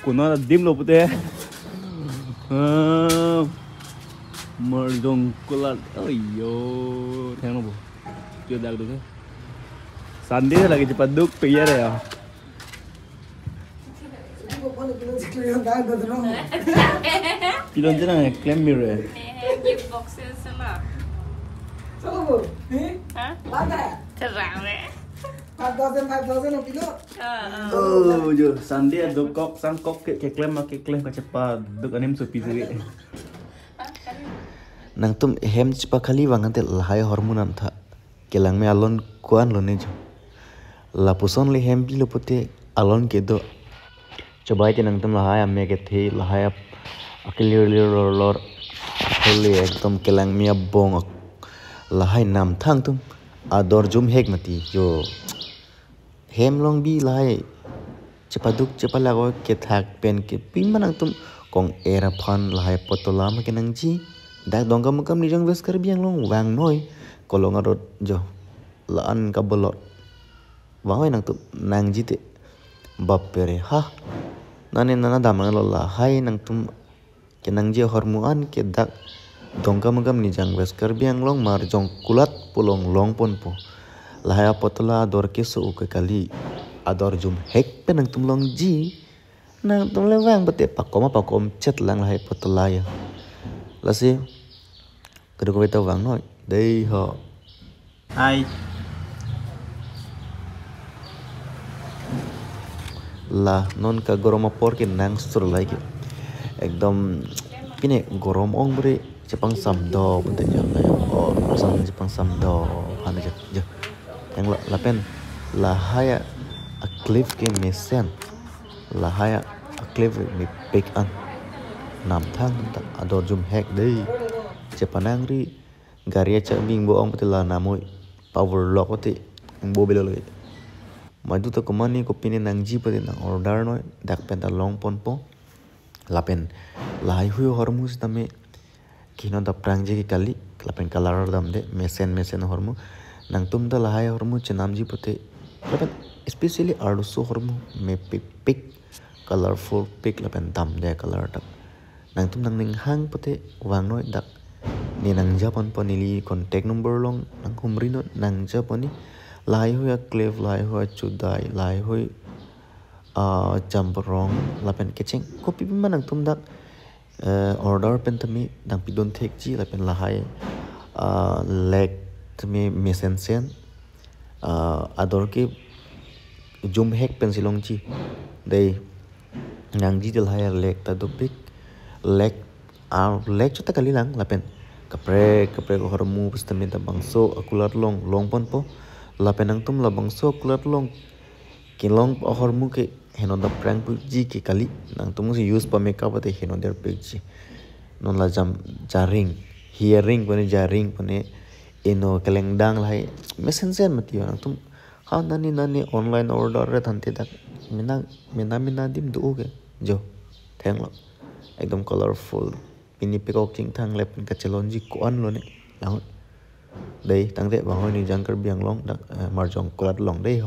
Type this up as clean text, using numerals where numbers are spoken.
của nó là dim lột tê mở rộng của là ơi yo theo nó bộ chưa đạt được thế Sandi lagi cepat duk ya ya pilon tu na claim mirror gift boxes lah. Hah? Terang deh. 5,000 ang kilo. oh jo Sandi duk kok sang kok ke claim ka cepat duk anim supi suri nang tum hem cepat kali wangan te lahai hormonan tha kelang me alon kuan lo ne jo la puson le hem bi lo puti alon ke do coba itu nang tum lahai amme ke the lahai aklir lor hole ekdom kelang me bong lahai nam thang tum ador jum hek mati jo hem long bi lahai cepaduk cepalago ke thak pen ke pin manang tum kong era phan lahai potola ma ke nang ji dak dongkam kam ni jang ves kar biang long wang noi kolong arot jo laan ka bolot wahoi nang tum nang ji te bapere ha nane nana damang lo lahai nang tum ke nang ji hormuan ke dak dongkam kam ni jang ves kar biang long mar jong kulat pulong long pon po lahai potola ador ke su ke kali ador jum hek pe nang tum long ji nang tum le wang bate pakom chat lang lahai potola ya lasi kedua ko beta wang noi đây ho hai lah non ka gorom por ke nang sur lagi ekdom pine gorom ong bre Jepang samdo bunte jo la oh sang Jepang samdo hana jo yang la pen la haya a cliff ke mesen la haya a cliff mi pick an nam thang ta ador jum hek dei Jepanang ri garia cha ming bo ong patela namoi power lock oti bo belo le maju to komani ko pine nang ji pati nang order noi dak pen ta long pon po lapen lai hu hormus tame kino da prang je ki kali lapen color dam de mesen hormu nang tum da lai hormu chenam ji pati lapen especially arduso hormu me pick colorful pick lapen dam de color tak nang tum nang ning hang pati wang noi dak ni nang japon ponili contact number long nang humrino nang japoni lai hoya cleve lai hoya chudai lai hoy jambrong lapen kecheng kopi man nang tum dak order pen tami nang pidon thek ji lapen lahai leg tami mesensen ador ke jum hek pen silong ji dei nang ji del hai leg ta do big leg chuta kali lang lapen kapre ko hormu pastami ta bangso akulat long pon po lapen nang tum la bangso akulat long kilong hormu ke heno da prank pu ji ke kali nang tum si use pa makeup ate heno der pe ji non la jam jaring hearing pone jaring pone eno kelengdang lai messenger mati nang tum ha nani online order re thante dak mina dim du ke jo theng lo ekdom colorful pini peacock ching thang lepen ka chalon ji kuan lo ne lang dei tang de bang hoi ni jangkar biang long dak marjong kulat long dei